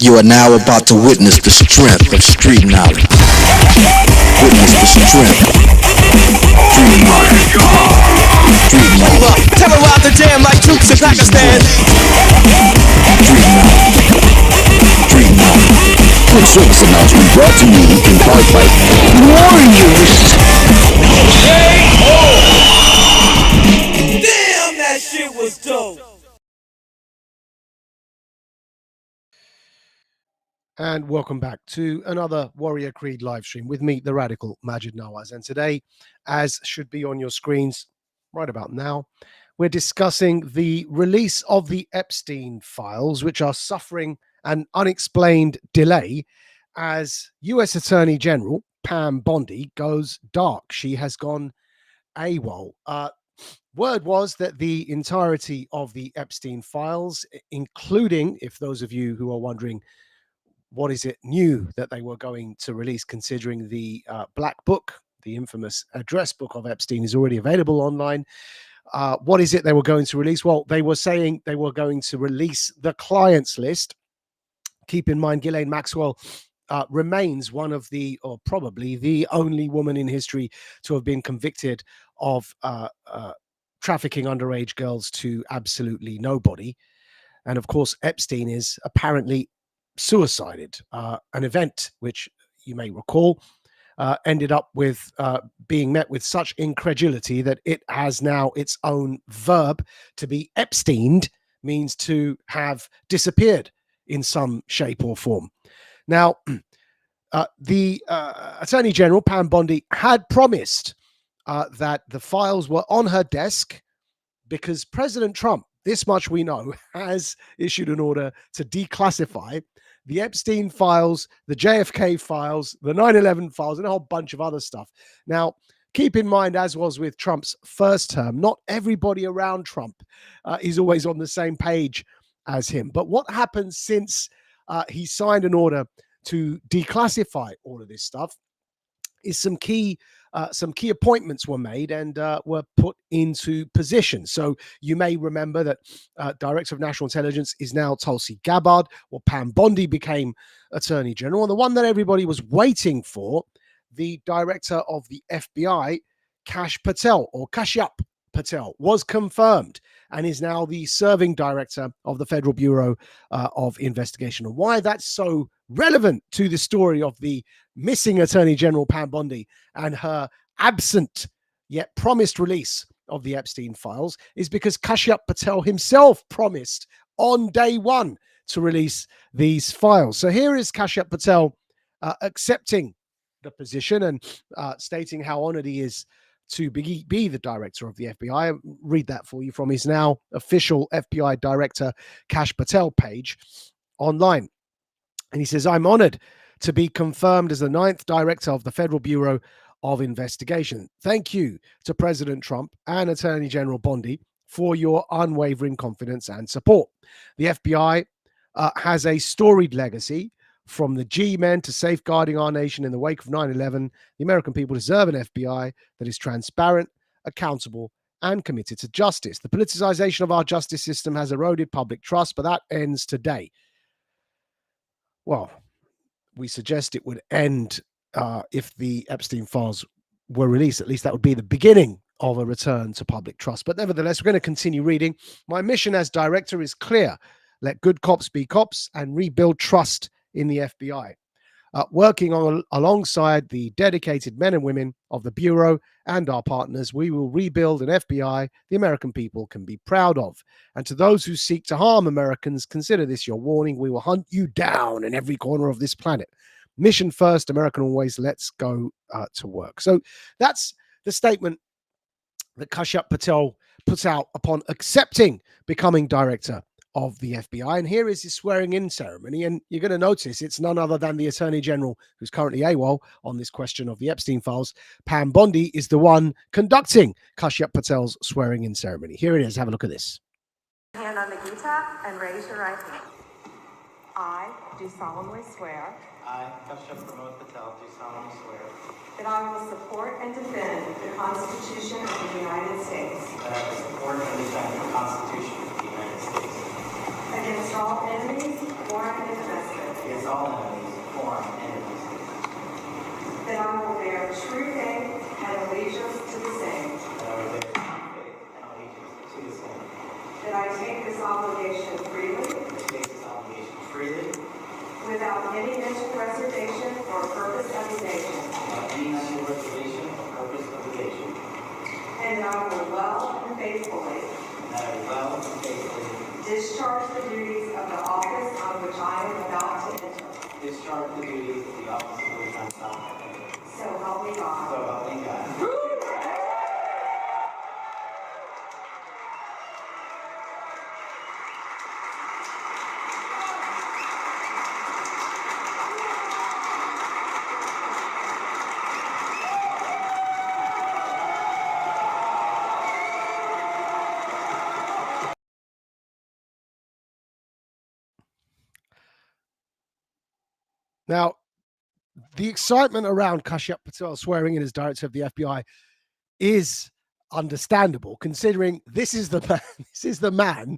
You are now about to witness the strength of street knowledge. Witness the strength of street knowledge. Street knowledge. Terrorize the jam like troops in Pakistan. Street knowledge. Street knowledge. Quick service announcement brought to you in part by Warriors. Damn, that shit was dope. And welcome back to another Warrior Creed live stream with me, the radical Majid Nawaz. And today, as should be on your screens right about now, we're discussing the release of the Epstein files, which are suffering an unexplained delay as US Attorney General Pam Bondi goes dark. She has gone AWOL. Word was that the entirety of the Epstein files, including, if those of you who are wondering, what is it new that they were going to release, considering the Black Book, the infamous address book of Epstein, is already available online. What is it they were going to release? Well, they were saying they were going to release the clients list. Keep in mind, Ghislaine Maxwell remains one of the, or probably the only woman in history to have been convicted of trafficking underage girls to absolutely nobody. And of course, Epstein is apparently suicided, an event which you may recall ended up with being met with such incredulity that it has now its own verb. To be Epsteined means to have disappeared in some shape or form. Now, the Attorney General, Pam Bondi, had promised that the files were on her desk because President Trump, this much we know, has issued an order to declassify the Epstein files, the JFK files, the 9/11 files, and a whole bunch of other stuff. Now, keep in mind, as was with Trump's first term, not everybody around Trump is always on the same page as him. But what happened since he signed an order to declassify all of this stuff is some key appointments were made and were put into position. So you may remember that Director of National Intelligence is now Tulsi Gabbard, or Pam Bondi became Attorney General. And the one that everybody was waiting for, the Director of the FBI, Kashyap Patel, was confirmed and is now the serving Director of the Federal Bureau of Investigation. And why that's so relevant to the story of the missing Attorney General Pam Bondi and her absent yet promised release of the Epstein files is because Kashyap Patel himself promised on day one to release these files. So here is Kashyap Patel accepting the position and stating how honored he is to be the director of the FBI. I'll read that for you from his now official FBI Director Kash Patel page online. And he says, "I'm honored to be confirmed as the 9th director of the Federal Bureau of Investigation. Thank you to President Trump and Attorney General Bondi for your unwavering confidence and support. The FBI has a storied legacy. From the G-men to safeguarding our nation in the wake of 9/11, the American people deserve an FBI that is transparent, accountable, and committed to justice. The politicization of our justice system has eroded public trust, but that ends today." Well, we suggest it would end if the Epstein files were released. At least that would be the beginning of a return to public trust. But nevertheless, we're going to continue reading. "My mission as director is clear. Let good cops be cops and rebuild trust in the FBI. Working alongside the dedicated men and women of the Bureau and our partners, we will rebuild an FBI the American people can be proud of. And to those who seek to harm Americans, consider this your warning. We will hunt you down in every corner of this planet. Mission first, American always. Let's go to work." So that's the statement that Kashyap Patel puts out upon accepting becoming director of the FBI. And here is his swearing-in ceremony. And you're going to notice it's none other than the Attorney General, who's currently AWOL on this question of the Epstein files. Pam Bondi is the one conducting Kashyap Patel's swearing-in ceremony. Here it is. Have a look at this. Hand on the Gita and raise your right hand. I do solemnly swear. I, Kashyap Patel, do solemnly swear That I will support and defend the Constitution of the United States. that I will support and defend the Constitution of the United States against all enemies, foreign and domestic. that I take this obligation freely without any mental reservation or purpose of evasion, and that I will well and faithfully discharge the duties of the office on which I am about to enter. So help me God. Now, the excitement around Kashyap Patel swearing in as director of the FBI is understandable, considering this is the man, this is the man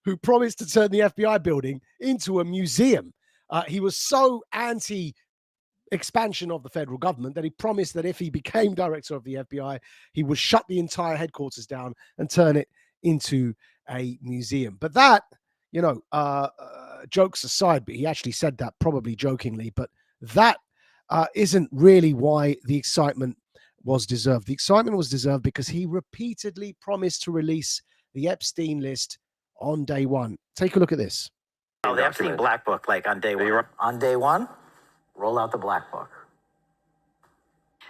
who promised to turn the FBI building into a museum. He was so anti expansion of the federal government that he promised that if he became director of the FBI, he would shut the entire headquarters down and turn it into a museum. But that, you know, jokes aside, but he actually said that probably jokingly, but that isn't really why the excitement was deserved. The excitement was deserved because he repeatedly promised to release the Epstein list on day one. Take a look at this. Oh, the Epstein Black Book, like on day one. On day one, roll out the Black Book.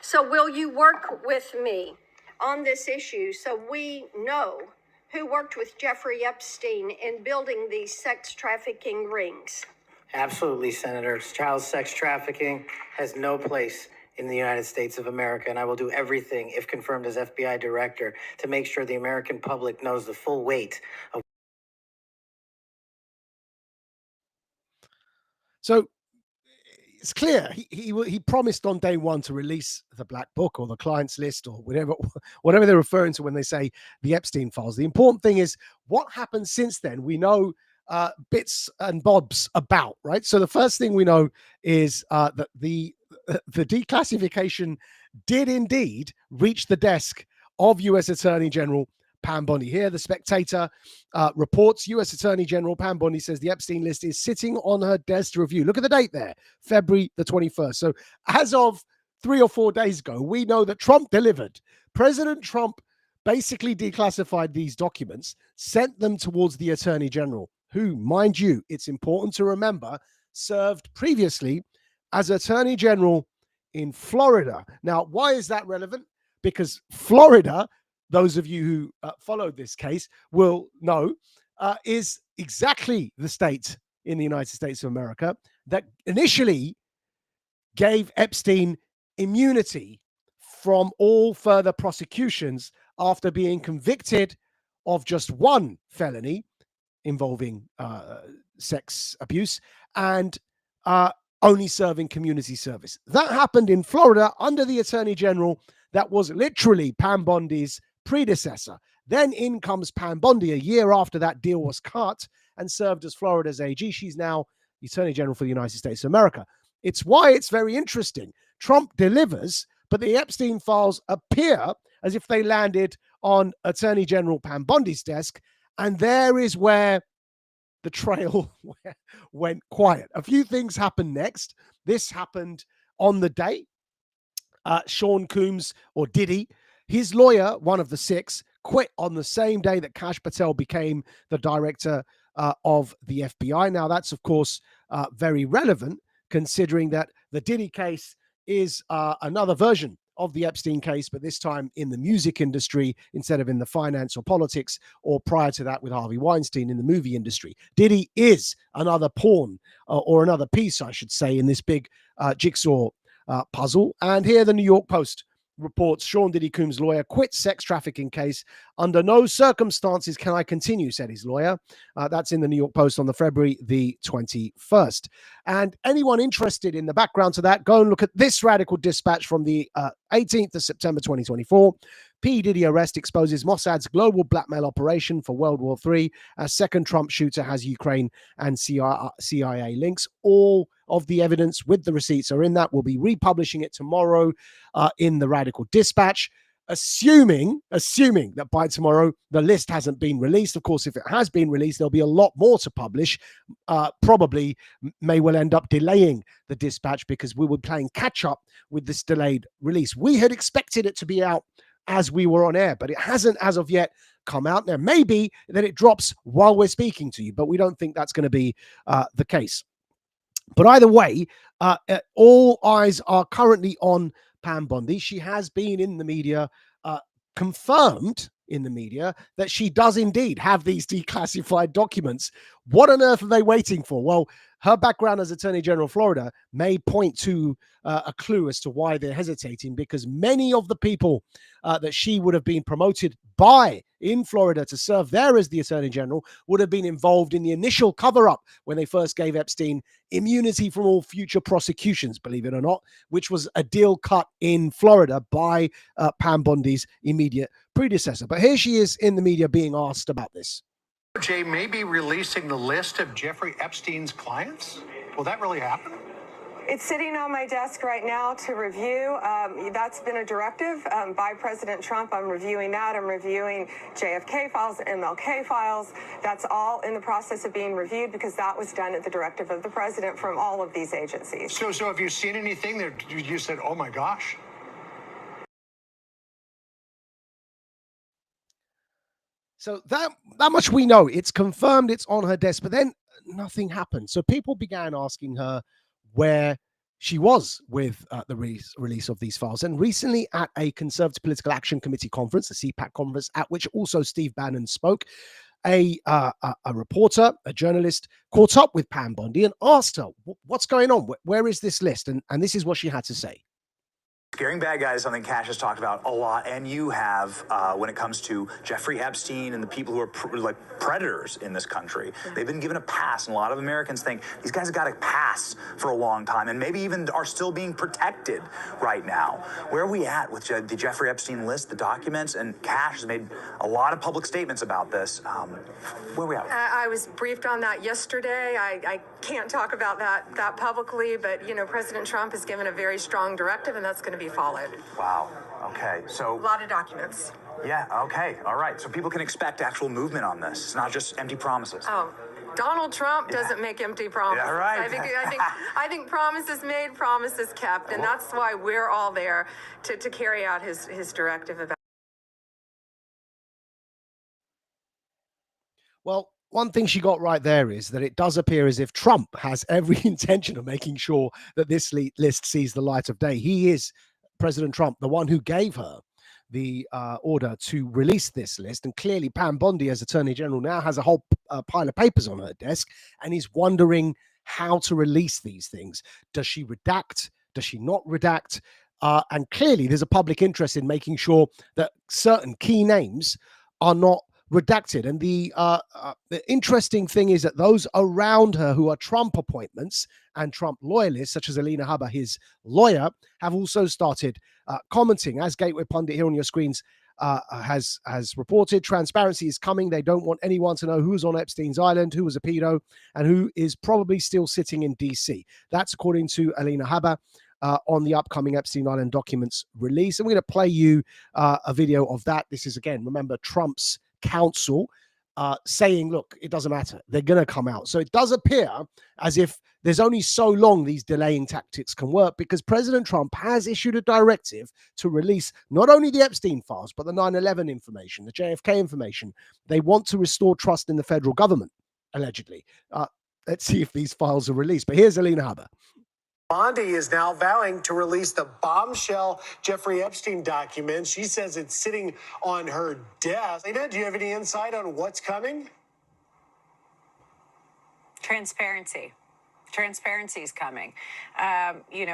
So will you work with me on this issue so we know who worked with Jeffrey Epstein in building these sex trafficking rings? Absolutely, Senator. Child sex trafficking has no place in the United States of America, and I will do everything, if confirmed as FBI director, to make sure the American public knows the full weight of. So it's clear he promised on day one to release the Black Book or the client's list or whatever they're referring to when they say the Epstein files. The important thing is what happened since then. We know bits and bobs about, right? So the first thing we know is that the declassification did indeed reach the desk of U.S. Attorney General Pam Bondi. Here, the Spectator reports U.S. Attorney General Pam Bondi says the Epstein list is sitting on her desk to review. Look at the date there, February the 21st. So as of 3 or 4 days ago, we know that Trump delivered. President Trump basically declassified these documents, sent them towards the Attorney General, who, mind you, it's important to remember, served previously as Attorney General in Florida. Now, why is that relevant? Because Florida, those of you who followed this case will know, is exactly the state in the United States of America that initially gave Epstein immunity from all further prosecutions after being convicted of just one felony involving sex abuse and only serving community service. That happened in Florida under the Attorney General that was literally Pam Bondi's predecessor. Then in comes Pam Bondi a year after that deal was cut and served as Florida's AG. She's now the Attorney General for the United States of America. It's why it's very interesting. Trump delivers, but the Epstein files appear as if they landed on Attorney General Pam Bondi's desk, and there is where the trail went quiet. A few things happened next. This happened on the day. Sean Combs, or Diddy, his lawyer, one of the six, quit on the same day that Kash Patel became the director of the FBI. Now, that's, of course, very relevant, considering that the Diddy case is another version of the Epstein case, but this time in the music industry instead of in the finance or politics, or prior to that with Harvey Weinstein in the movie industry. Diddy is another pawn, or another piece, I should say, in this big jigsaw puzzle. And here the New York Post reports Sean Diddy Combs' lawyer quit sex trafficking case. Under no circumstances can I continue, said his lawyer. That's in the New York Post on the February the 21st. And anyone interested in the background to that, go and look at this radical dispatch from the 18th of September 2024. P. Diddy arrest exposes Mossad's global blackmail operation for World War III. A second Trump shooter has Ukraine and CIA links. All of the evidence with the receipts are in that. We'll be republishing it tomorrow in the Radical Dispatch. assuming that by tomorrow the list hasn't been released. Of course, if it has been released, there'll be a lot more to publish. Probably may well end up delaying the dispatch because we were playing catch up with this delayed release. We had expected it to be out as we were on air, but it hasn't as of yet come out. Now, maybe that it drops while we're speaking to you, but we don't think that's going to be the case. But either way, all eyes are currently on Pam Bondi. She has been in the media, confirmed in the media that she does indeed have these declassified documents. What on earth are they waiting for? Well, her background as Attorney General of Florida may point to a clue as to why they're hesitating, because many of the people that she would have been promoted by in Florida to serve there as the Attorney General would have been involved in the initial cover-up when they first gave Epstein immunity from all future prosecutions, believe it or not, which was a deal cut in Florida by Pam Bondi's immediate predecessor. But here she is in the media being asked about this. Jay may be releasing the list of Jeffrey Epstein's clients. Will that really happen? It's sitting on my desk right now to review. That's been a directive by President Trump. I'm reviewing that. I'm reviewing JFK files, MLK files. That's all in the process of being reviewed because that was done at the directive of the president from all of these agencies. So have you seen anything that you said, oh my gosh? So that much we know. It's confirmed, it's on her desk, but then nothing happened. So people began asking her where she was with the release of these files. And recently at a Conservative Political Action Committee conference, the CPAC conference, at which also Steve Bannon spoke, a reporter, a journalist, caught up with Pam Bondi and asked her, what's going on? Where is this list? And this is what she had to say. Scaring bad guys is something Cash has talked about a lot, and you have when it comes to Jeffrey Epstein and the people who are like predators in this country. Yeah. They've been given a pass, and a lot of Americans think these guys have got a pass for a long time, and maybe even are still being protected right now. Where are we at with the Jeffrey Epstein list, the documents? And Cash has made a lot of public statements about this. Where are we at? I was briefed on that yesterday. I can't talk about that publicly, but, you know, President Trump has given a very strong directive, and that's going to be followed. Wow. Okay. So a lot of documents. Yeah. Okay. All right. So people can expect actual movement on this. It's not just empty promises. Oh, Donald Trump doesn't make empty promises. Yeah, right. I think promises made, promises kept, and that's why we're all there to carry out his directive about. Well, one thing she got right there is that it does appear as if Trump has every intention of making sure that this list sees the light of day. He is, President Trump, the one who gave her the order to release this list. And clearly Pam Bondi, as Attorney General, now has a whole pile of papers on her desk and is wondering how to release these things. Does she redact? Does she not redact? And clearly there's a public interest in making sure that certain key names are not redacted. And the interesting thing is that those around her who are Trump appointments and Trump loyalists, such as Alina Habba, his lawyer, have also started commenting. As Gateway Pundit here on your screens has reported, transparency is coming. They don't want anyone to know who's on Epstein's island, who was a pedo, and who is probably still sitting in DC. That's according to Alina Habba on the upcoming Epstein Island documents release. And we're going to play you a video of that. This is, again, remember, Trump's counsel saying, look, it doesn't matter. They're going to come out. So it does appear as if there's only so long these delaying tactics can work, because President Trump has issued a directive to release not only the Epstein files, but the 9/11 information, the JFK information. They want to restore trust in the federal government, allegedly. Let's see if these files are released. But here's Alina Habba. Bondi is now vowing to release the bombshell Jeffrey Epstein documents. She says it's sitting on her desk. Lena, do you have any insight on what's coming? Transparency. Transparency is coming.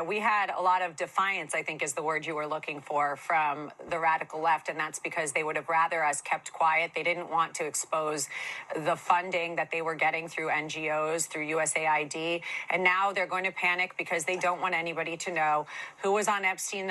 We had a lot of defiance, I think is the word you were looking for, from the radical left, and that's because they would have rather us kept quiet. They didn't want to expose the funding that they were getting through NGOs, through USAID, and now they're going to panic because they don't want anybody to know who was on Epstein's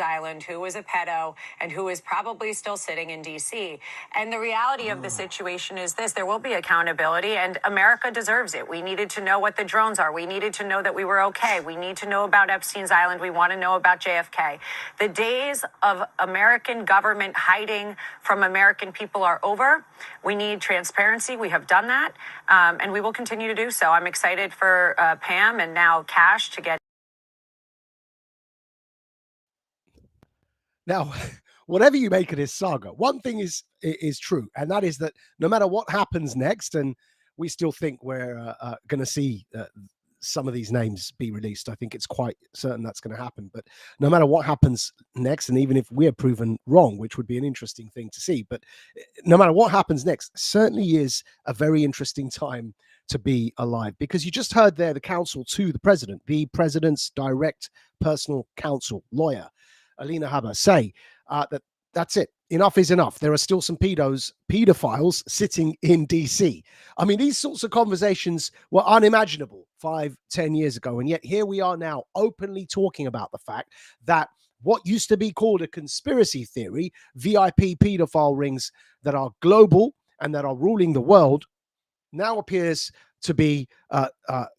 island, who was a pedo, and who is probably still sitting in D.C. And the reality of the situation is this: there will be accountability, and America deserves it. We needed to know what the drones are. We needed to know that we were okay. We need to know about Epstein's Island. We want to know about JFK. The days of American government hiding from American people are over. We need transparency. We have done that, and we will continue to do so. I'm excited for Pam and now Cash to get. Now, whatever you make of this saga, one thing is true, and that is that no matter what happens next, and we still think we're going to see some of these names be released. I think it's quite certain that's going to happen. But no matter what happens next, and even if we're proven wrong, which would be an interesting thing to see, but no matter what happens next, certainly is a very interesting time to be alive, because you just heard there the counsel to the president's direct personal counsel, lawyer, Alina Habba, say that's it. Enough is enough. There are still some pedophiles sitting in DC. I mean, these sorts of conversations were unimaginable 5-10 years ago. And yet here we are now openly talking about the fact that what used to be called a conspiracy theory, VIP pedophile rings that are global and that are ruling the world, now appears to be,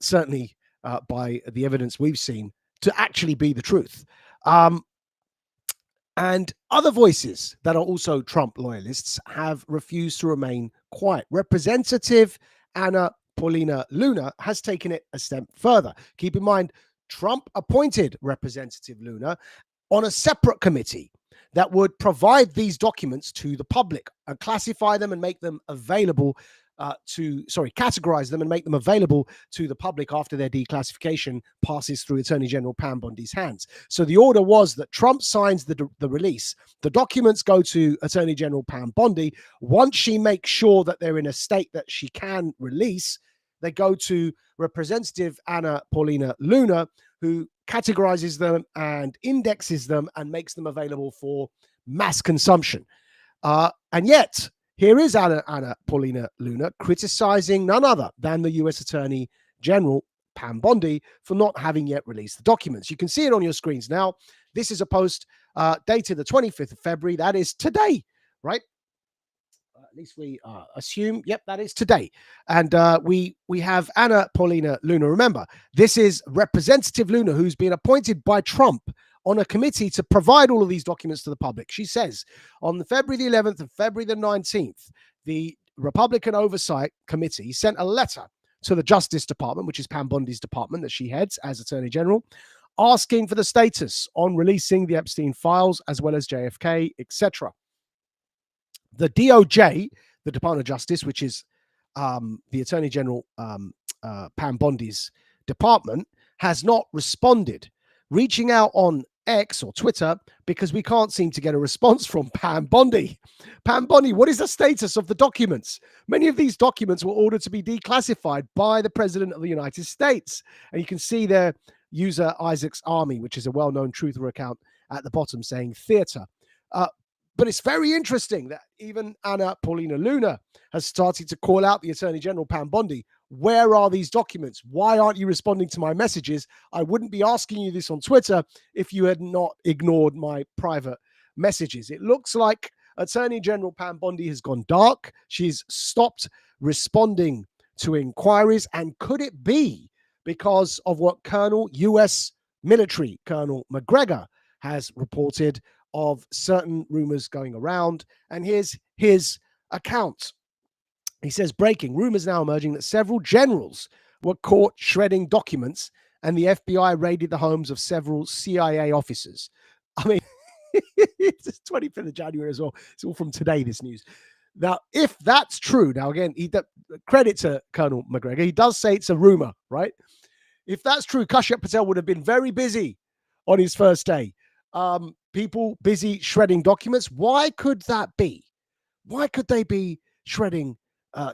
certainly by the evidence we've seen, to actually be the truth. And other voices that are also Trump loyalists have refused to remain quiet. Representative Anna Paulina Luna has taken it a step further. Keep in mind, Trump appointed Representative Luna on a separate committee that would provide these documents to the public and classify them and make them available categorize them and make them available to the public after their declassification passes through Attorney General Pam Bondi's hands. So the order was that Trump signs the release. The documents go to Attorney General Pam Bondi. Once she makes sure that they're in a state that she can release, they go to Representative Anna Paulina Luna, who categorizes them and indexes them and makes them available for mass consumption. And yet, here is Anna Paulina Luna criticizing none other than the U.S. Attorney General Pam Bondi for not having yet released the documents. You can see it on your screens now. This is a post dated the 25th of February. That is today, right? At least we assume, yep, that is today. And we have Anna Paulina Luna. Remember, this is Representative Luna, who's been appointed by Trump on a committee to provide all of these documents to the public. She says on February the 11th and February the 19th, the Republican Oversight Committee sent a letter to the Justice Department, which is Pam Bondi's department that she heads as Attorney General, asking for the status on releasing the Epstein files as well as JFK, etc. The DOJ, the Department of Justice, which is the Attorney General Pam Bondi's department, has not responded, reaching out on X or Twitter because we can't seem to get a response from Pam Bondi. Pam Bondi, what is the status of the documents? Many of these documents were ordered to be declassified by the President of the United States. And you can see their user Isaac's Army, which is a well-known truther account at the bottom saying theater. But it's very interesting that even Anna Paulina Luna has started to call out the Attorney General Pam Bondi. Where are these documents? Why aren't you responding to my messages? I wouldn't be asking you this on Twitter if you had not ignored my private messages. It looks like Attorney General Pam Bondi has gone dark. She's stopped responding to inquiries. And could it be because of what U.S. military Colonel McGregor has reported of certain rumors going around? And here's his account. He says, breaking, rumors now emerging that several generals were caught shredding documents and the FBI raided the homes of several CIA officers. I mean, it's 25th of January as well. It's all from today, this news. Now, if that's true, now again, credit to Colonel McGregor. He does say it's a rumor, right? If that's true, Kashyap Patel would have been very busy on his first day. People busy shredding documents. Why could that be? Why could they be shredding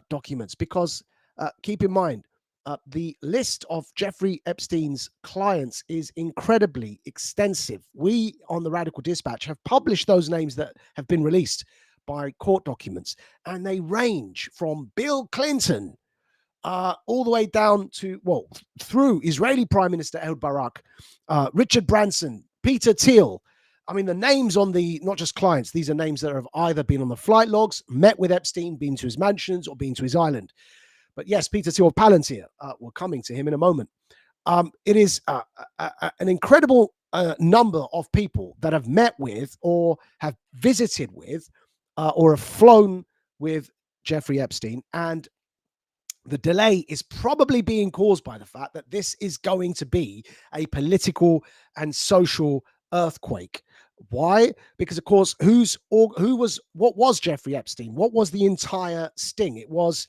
documents? Because keep in mind, the list of Jeffrey Epstein's clients is incredibly extensive. We on the Radical Dispatch have published those names that have been released by court documents, and they range from Bill Clinton all the way down to, well, through Israeli Prime Minister Ehud Barak, Richard Branson, Peter Thiel. I mean, the names on the, not just clients, these are names that have either been on the flight logs, met with Epstein, been to his mansions, or been to his island. But yes, Peter Thiel Palantir, we're coming to him in a moment. It is an incredible number of people that have met with or have visited with or have flown with Jeffrey Epstein. And the delay is probably being caused by the fact that this is going to be a political and social earthquake. Why? Because, of course, what was Jeffrey Epstein? What was the entire sting? It was,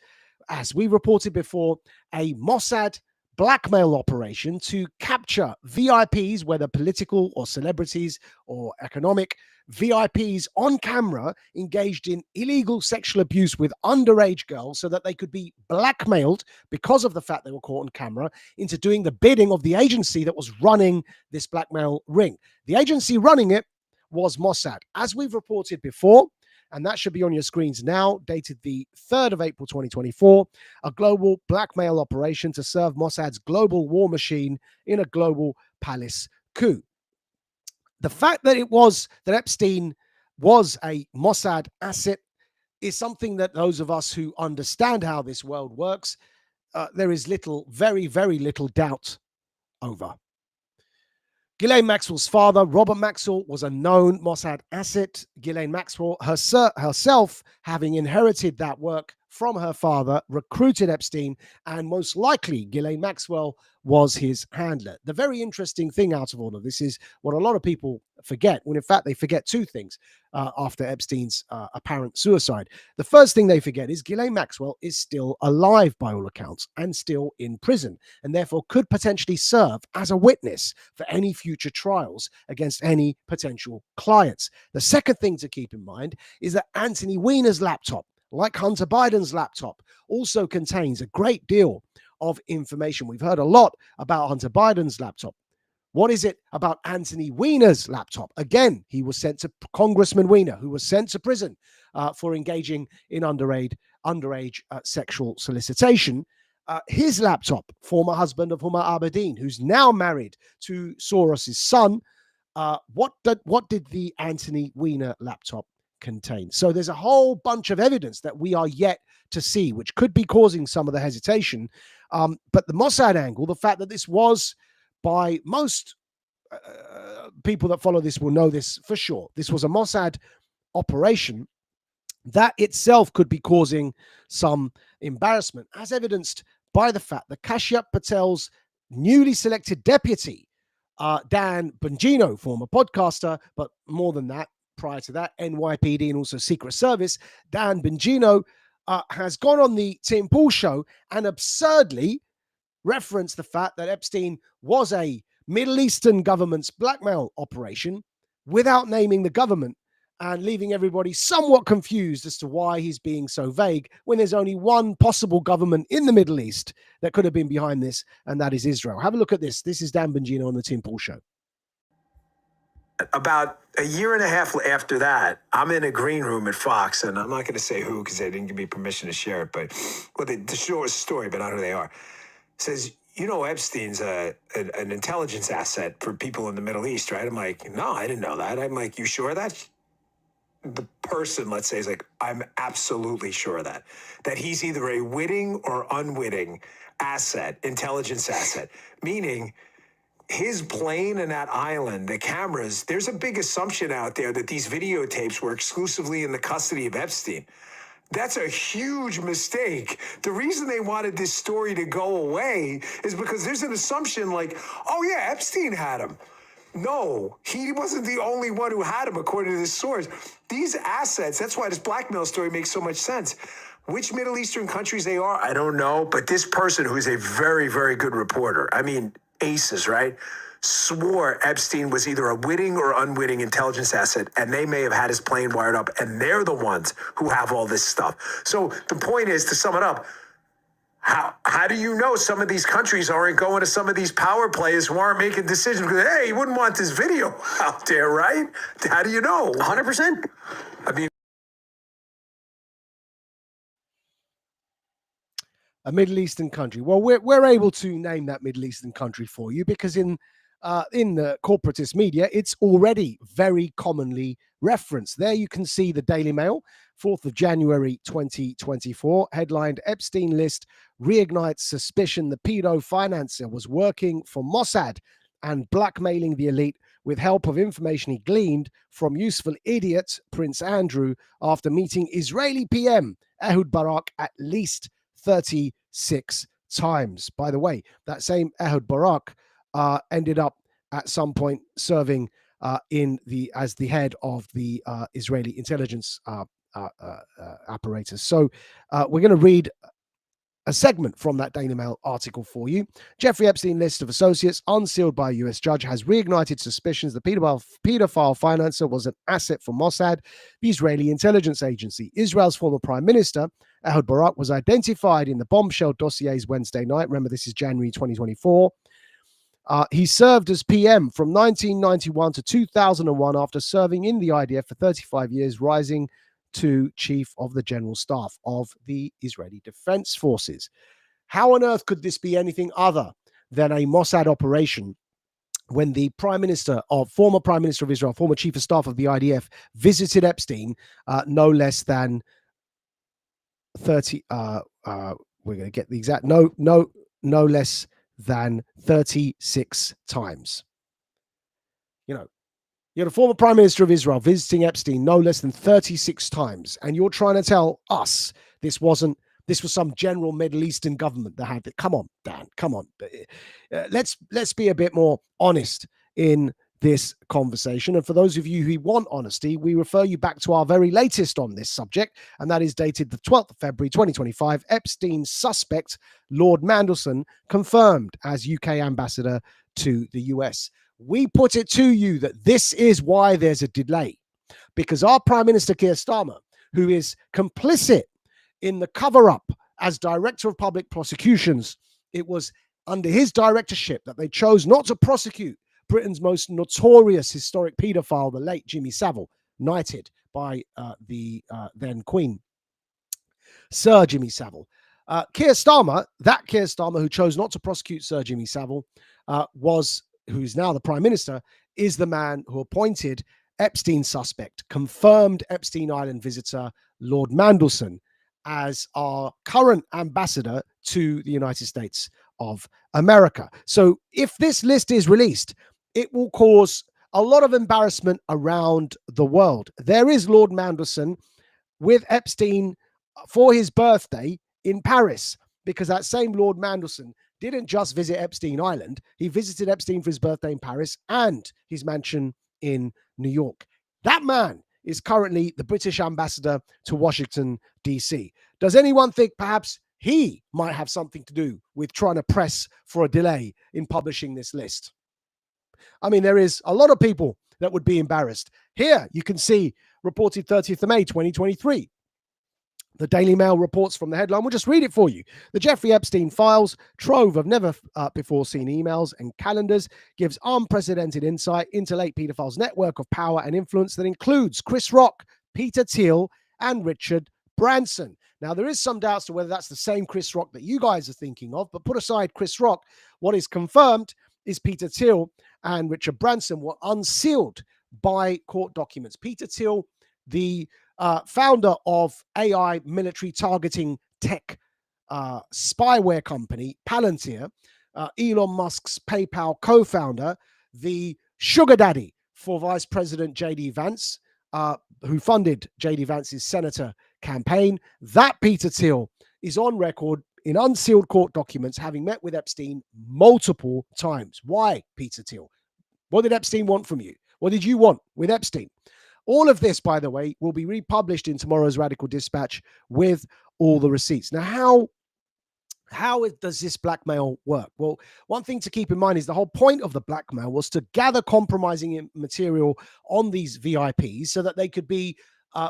as we reported before, a Mossad blackmail operation to capture VIPs, whether political or celebrities or economic VIPs, on camera engaged in illegal sexual abuse with underage girls so that they could be blackmailed because of the fact they were caught on camera into doing the bidding of the agency that was running this blackmail ring. The agency running it was Mossad. As we've reported before, and that should be on your screens now, dated the 3rd of April 2024, a global blackmail operation to serve Mossad's global war machine in a global palace coup. The fact that Epstein was a Mossad asset is something that those of us who understand how this world works, there is very, very little doubt over. Ghislaine Maxwell's father, Robert Maxwell, was a known Mossad asset. Ghislaine Maxwell herself, having inherited that work from her father, recruited Epstein, and most likely Ghislaine Maxwell was his handler. The very interesting thing out of all of this is what a lot of people forget, when in fact they forget two things after Epstein's apparent suicide. The first thing they forget is Ghislaine Maxwell is still alive by all accounts and still in prison, and therefore could potentially serve as a witness for any future trials against any potential clients. The second thing to keep in mind is that Anthony Weiner's laptop, like Hunter Biden's laptop, also contains a great deal of information. We've heard a lot about Hunter Biden's laptop. What is it about Anthony Weiner's laptop? Again, he was sent to Congressman Weiner, who was sent to prison for engaging in underage sexual solicitation. His laptop, former husband of Huma Abedin, who's now married to Soros' son, what did the Anthony Weiner laptop contain? So there's a whole bunch of evidence that we are yet to see, which could be causing some of the hesitation. But the Mossad angle, the fact that this was, by most people that follow this will know this for sure, this was a Mossad operation, that itself could be causing some embarrassment, as evidenced by the fact that Kashyap Patel's newly selected deputy, Dan Bongino, former podcaster, but more than that, prior to that, NYPD and also Secret Service, Dan Bongino has gone on the Tim Pool show and absurdly referenced the fact that Epstein was a Middle Eastern government's blackmail operation without naming the government, and leaving everybody somewhat confused as to why he's being so vague when there's only one possible government in the Middle East that could have been behind this, and that is Israel. Have a look at this. This is Dan Bongino on the Tim Pool show. About a year and a half after that, I'm in a green room at Fox, and I'm not going to say who because they didn't give me permission to share it, but the short story, but not who they are, says, you know, Epstein's an intelligence asset for people in the Middle East, right? I'm like, no, I didn't know that. I'm like, you sure of that? The person, let's say, is like, I'm absolutely sure of that he's either a witting or unwitting asset, intelligence asset, meaning his plane and that island, the cameras, there's a big assumption out there that these videotapes were exclusively in the custody of Epstein. That's a huge mistake. The reason they wanted this story to go away is because there's an assumption like, oh yeah, Epstein had him. No, he wasn't the only one who had him, according to this source. These assets, that's why this blackmail story makes so much sense. Which Middle Eastern countries they are, I don't know. But this person, who is a very, very good reporter, I mean, aces, right, swore Epstein was either a witting or unwitting intelligence asset, and they may have had his plane wired up, and they're the ones who have all this stuff. So the point is, to sum it up, how do you know some of these countries aren't going to some of these power players who aren't making decisions? Because, hey, you wouldn't want this video out there, right? How do you know? 100%. I mean, a Middle Eastern country. Well, we're able to name that Middle Eastern country for you because in the corporatist media, it's already very commonly referenced. There you can see the Daily Mail 4th of January 2024, headlined Epstein list reignites suspicion the pedo financer was working for Mossad and blackmailing the elite with help of information he gleaned from useful idiot Prince Andrew after meeting Israeli PM Ehud Barak at least 36 times. By the way, that same Ehud Barak ended up at some point serving as the head of the Israeli intelligence apparatus. So we're going to read a segment from that Daily Mail article for you. Jeffrey Epstein list of associates unsealed by a US judge has reignited suspicions the pedophile financer was an asset for Mossad, the Israeli intelligence agency. Israel's former prime minister, Ehud Barak, was identified in the bombshell dossiers Wednesday night. Remember, this is January 2024. He served as PM from 1991 to 2001 after serving in the IDF for 35 years, rising to chief of the general staff of the Israeli Defense Forces. How on earth could this be anything other than a Mossad operation when the former prime minister of Israel, former chief of staff of the IDF, visited Epstein no less than 30, we're going to get the exact, no less than 36 times. You're the former prime minister of Israel visiting Epstein no less than 36 times, and you're trying to tell us this was some general Middle Eastern government that had it. Come on, Dan, come on. Let's be a bit more honest in this conversation. And for those of you who want honesty, we refer you back to our very latest on this subject, and that is dated the 12th of February 2025. Epstein's suspect, Lord Mandelson, confirmed as UK ambassador to the US. We put it to you that this is why there's a delay, because our Prime Minister Keir Starmer, who is complicit in the cover-up as Director of Public Prosecutions, it was under his directorship that they chose not to prosecute Britain's most notorious historic paedophile, the late Jimmy Savile, knighted by the then Queen, Sir Jimmy Savile. Keir Starmer who chose not to prosecute Sir Jimmy Savile, who's now the Prime Minister, is the man who appointed Epstein suspect, confirmed Epstein Island visitor, Lord Mandelson, as our current ambassador to the United States of America. So if this list is released, it will cause a lot of embarrassment around the world. There is Lord Mandelson with Epstein for his birthday in Paris, because that same Lord Mandelson didn't just visit Epstein Island. He visited Epstein for his birthday in Paris and his mansion in New York. That man is currently the British ambassador to Washington, D.C. Does anyone think perhaps he might have something to do with trying to press for a delay in publishing this list? I mean, there is a lot of people that would be embarrassed. Here, you can see, reported 30th of May, 2023. The Daily Mail reports from the headline. We'll just read it for you. The Jeffrey Epstein files, trove of never before seen emails and calendars, gives unprecedented insight into late paedophiles' network of power and influence that includes Chris Rock, Peter Thiel, and Richard Branson. Now, there is some doubts to whether that's the same Chris Rock that you guys are thinking of, but put aside Chris Rock, what is confirmed is Peter Thiel and Richard Branson were unsealed by court documents. Peter Thiel, the founder of AI military targeting tech spyware company Palantir, Elon Musk's PayPal co-founder, the sugar daddy for Vice President J.D. Vance, who funded J.D. Vance's senator campaign. That Peter Thiel is on record in unsealed court documents having met with Epstein multiple times. Why, Peter Thiel? What did Epstein want from you? What did you want with Epstein? All of this, by the way, will be republished in tomorrow's Radical Dispatch with all the receipts. Now, how does this blackmail work? Well, one thing to keep in mind is the whole point of the blackmail was to gather compromising material on these VIPs so that they could be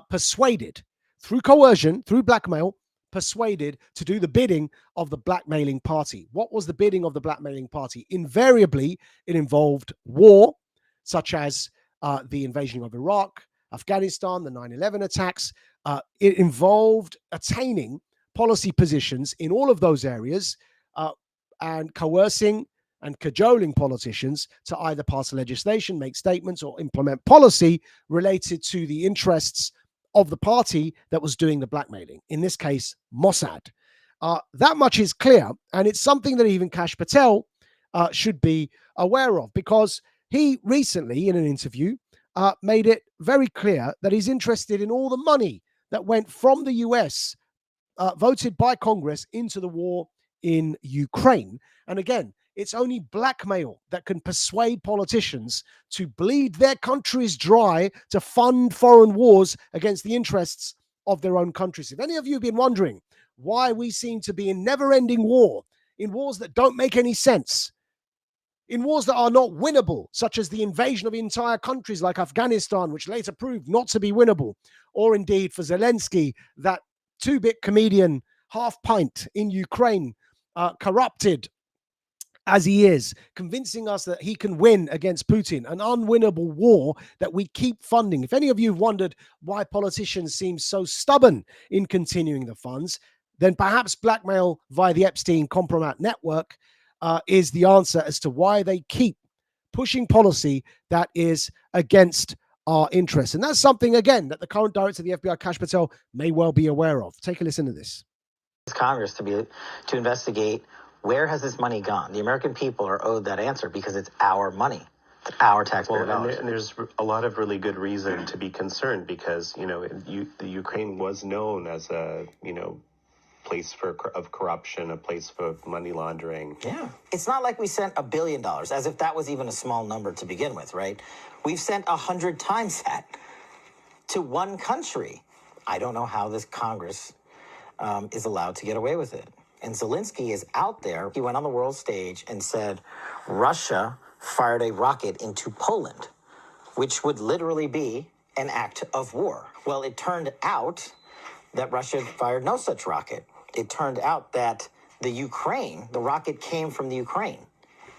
persuaded through coercion, through blackmail, persuaded to do the bidding of the blackmailing party. What was the bidding of the blackmailing party? Invariably, it involved war, such as the invasion of Iraq, Afghanistan, the 9/11 attacks. It involved attaining policy positions in all of those areas and coercing and cajoling politicians to either pass legislation, make statements, or implement policy related to the interests of the party that was doing the blackmailing, in this case, Mossad. That much is clear, and it's something that even Kash Patel should be aware of, because he recently, in an interview, made it very clear that he's interested in all the money that went from the US, voted by Congress, into the war in Ukraine. And again, it's only blackmail that can persuade politicians to bleed their countries dry to fund foreign wars against the interests of their own countries. If any of you have been wondering why we seem to be in never-ending war, in wars that don't make any sense, in wars that are not winnable, such as the invasion of entire countries like Afghanistan, which later proved not to be winnable, or indeed for Zelensky, that two-bit comedian half pint in Ukraine, corrupted as he is, convincing us that he can win against Putin, an unwinnable war that we keep funding. If any of you have wondered why politicians seem so stubborn in continuing the funds, then perhaps blackmail via the Epstein compromat network is the answer as to why they keep pushing policy that is against our interests. And that's something, again, that the current director of the FBI, Kash Patel, may well be aware of. Take a listen to this. Congress to investigate, where has this money gone? The American people are owed that answer because it's our money. It's our taxpayer dollars. And there's a lot of really good reason to be concerned because, the Ukraine was known as a, place of corruption, a place for money laundering. Yeah. It's not like we sent $1 billion, as if that was even a small number to begin with, right? We've sent 100 times that to one country. I don't know how this Congress is allowed to get away with it. And Zelensky is out there. He went on the world stage and said, Russia fired a rocket into Poland, which would literally be an act of war. Well, it turned out that Russia fired no such rocket. It turned out that the rocket came from the Ukraine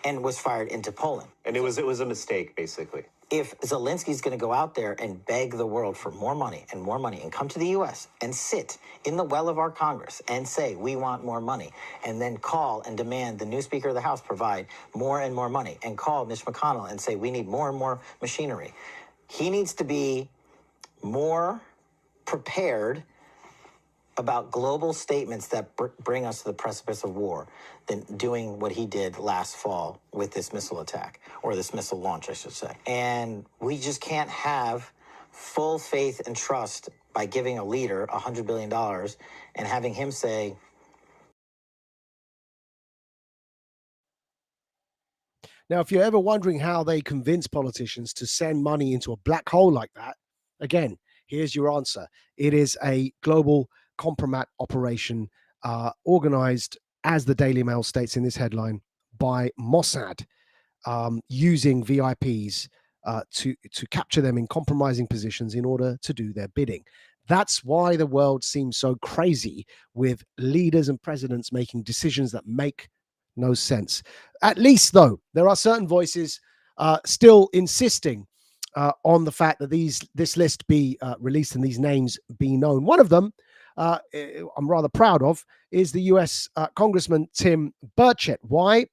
and was fired into Poland. And it was a mistake, basically. If Zelensky's going to go out there and beg the world for more money and come to the U.S. and sit in the well of our Congress and say, we want more money, and then call and demand the new Speaker of the House provide more and more money, and call Mitch McConnell and say, we need more and more machinery, he needs to be more prepared about global statements that bring us to the precipice of war than doing what he did last fall with this missile attack, or this missile launch, I should say. And we just can't have full faith and trust by giving a leader $100 billion and having him say... Now, if you're ever wondering how they convince politicians to send money into a black hole like that, again, here's your answer. It is a global compromat operation organized, as the Daily Mail states in this headline, by Mossad, using VIPs to capture them in compromising positions in order to do their bidding. That's why the world seems so crazy, with leaders and presidents making decisions that make no sense. At least, though, there are certain voices still insisting on the fact that this list be released and these names be known. One of them, I'm rather proud of, is the US Congressman Tim Burchett. Why?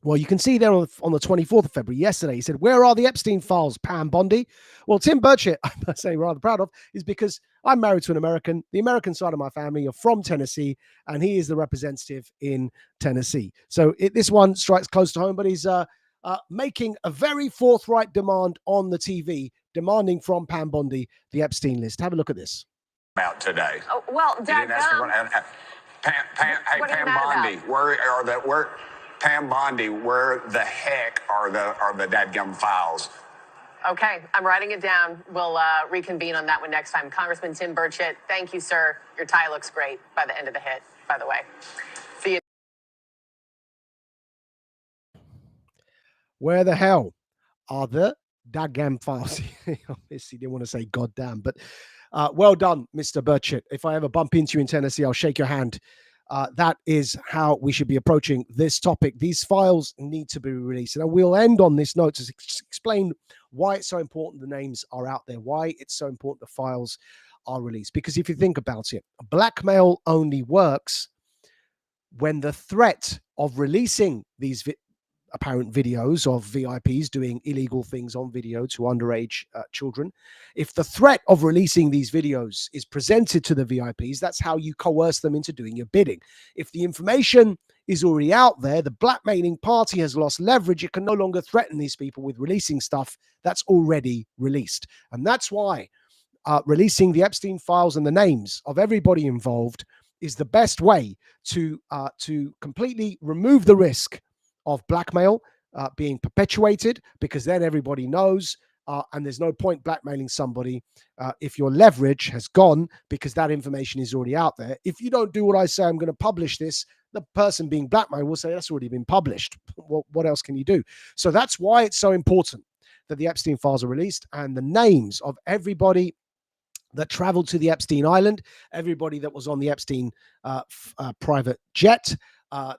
Well, you can see there on the 24th of February, yesterday, he said, where are the Epstein files, Pam Bondi? Well, Tim Burchett, I'm saying rather proud of, is because I'm married to an American. The American side of my family are from Tennessee, and he is the representative in Tennessee. So this one strikes close to home, but he's making a very forthright demand on the TV, demanding from Pam Bondi the Epstein list. Have a look at this. Out today. Oh, well, Dad, Pam Bondi, Pam Bondi, where the heck are the dadgum files? Okay, I'm writing it down. We'll reconvene on that one next time. Congressman Tim Burchett, thank you, sir. Your tie looks great by the end of the hit, by the way. See you. Where the hell are the dadgum files? Obviously, didn't want to say goddamn, but well done, Mr. Burchett. If I ever bump into you in Tennessee, I'll shake your hand. That is how we should be approaching this topic. These files need to be released. And we'll end on this note to explain why it's so important the names are out there, why it's so important the files are released. Because if you think about it, blackmail only works when the threat of releasing these apparent videos of VIPs doing illegal things on video to underage children. If the threat of releasing these videos is presented to the VIPs, that's how you coerce them into doing your bidding. If the information is already out there, the blackmailing party has lost leverage. It can no longer threaten these people with releasing stuff that's already released. And that's why releasing the Epstein files and the names of everybody involved is the best way to completely remove the risk of blackmail being perpetuated, because then everybody knows, and there's no point blackmailing somebody if your leverage has gone, because that information is already out there. If you don't do what I say, I'm going to publish this, the person being blackmailed will say that's already been published. What else can you do? So that's why it's so important that the Epstein files are released, and the names of everybody that traveled to the Epstein Island, everybody that was on the Epstein private jet,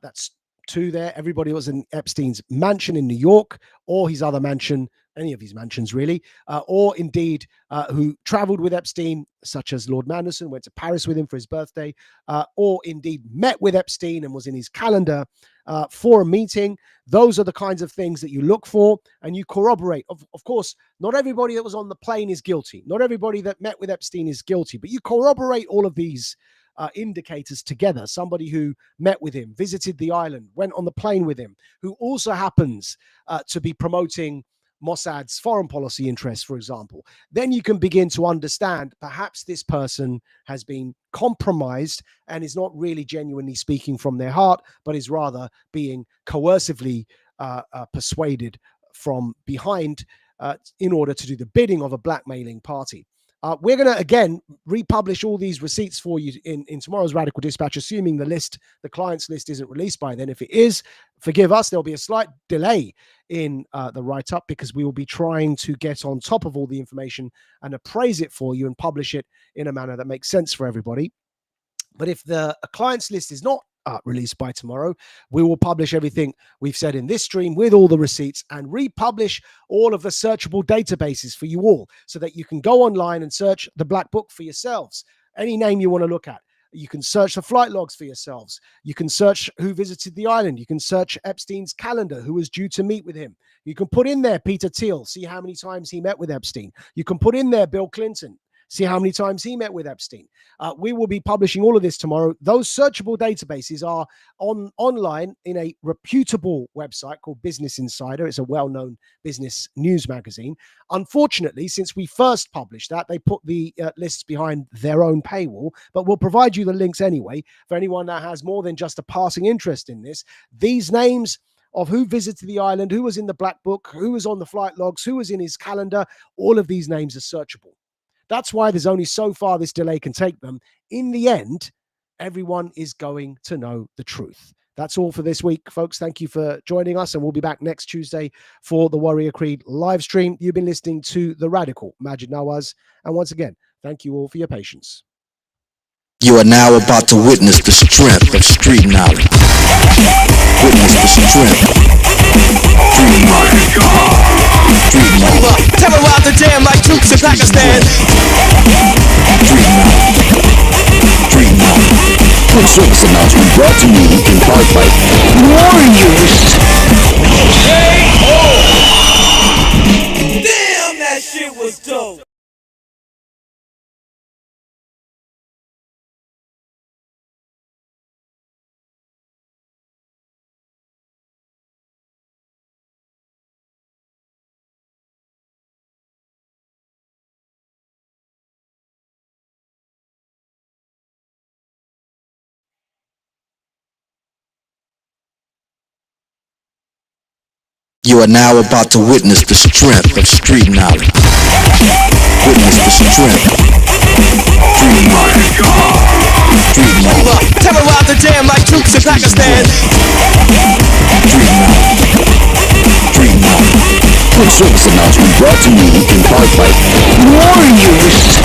that's 2 there, everybody was in Epstein's mansion in New York, or his other mansion, any of his mansions really, or indeed who traveled with Epstein, such as Lord Manderson, went to Paris with him for his birthday, or indeed met with Epstein and was in his calendar for a meeting. Those are the kinds of things that you look for and you corroborate. Of course, not everybody that was on the plane is guilty. Not everybody that met with Epstein is guilty, but you corroborate all of these indicators together. Somebody who met with him, visited the island, went on the plane with him, who also happens to be promoting Mossad's foreign policy interests, for example. Then you can begin to understand perhaps this person has been compromised and is not really genuinely speaking from their heart, but is rather being coercively persuaded from behind in order to do the bidding of a blackmailing party. We're going to, again, republish all these receipts for you in tomorrow's Radical Dispatch, assuming the client's list isn't released by then. If it is, forgive us, there'll be a slight delay in the write-up, because we will be trying to get on top of all the information and appraise it for you and publish it in a manner that makes sense for everybody. But if the client's list is not released by tomorrow, we will publish everything we've said in this stream with all the receipts and republish all of the searchable databases for you all, so that you can go online and search the Black Book for yourselves. Any name you want to look at. You can search the flight logs for yourselves. You can search who visited the island. You can search Epstein's calendar, who was due to meet with him. You can put in there Peter Thiel, see how many times he met with Epstein. You can put in there Bill Clinton, see how many times he met with Epstein. We will be publishing all of this tomorrow. Those searchable databases are online in a reputable website called Business Insider. It's a well-known business news magazine. Unfortunately, since we first published that, they put the lists behind their own paywall, but we'll provide you the links anyway for anyone that has more than just a passing interest in this. These names of who visited the island, who was in the Black Book, who was on the flight logs, who was in his calendar, all of these names are searchable. That's why there's only so far this delay can take them. In the end, everyone is going to know the truth. That's all for this week, folks. Thank you for joining us, and we'll be back next Tuesday for the Warrior Creed live stream. You've been listening to The Radical, Majid Nawaz, and once again, thank you all for your patience. You are now about to witness the strength of street knowledge. Witness the strength. Street knowledge. Street knowledge. Terrorize the jam like troops in Pakistan. Street knowledge. Street knowledge. Good service announcement brought to you in part by Warriors. Damn, that shit was dope. You are now about to witness the strength of street knowledge. Witness the strength. Street knowledge. Street knowledge. Terrorize the jam like troops in Pakistan. Street knowledge. Street knowledge. Good service announcement brought to you in part by Warriors.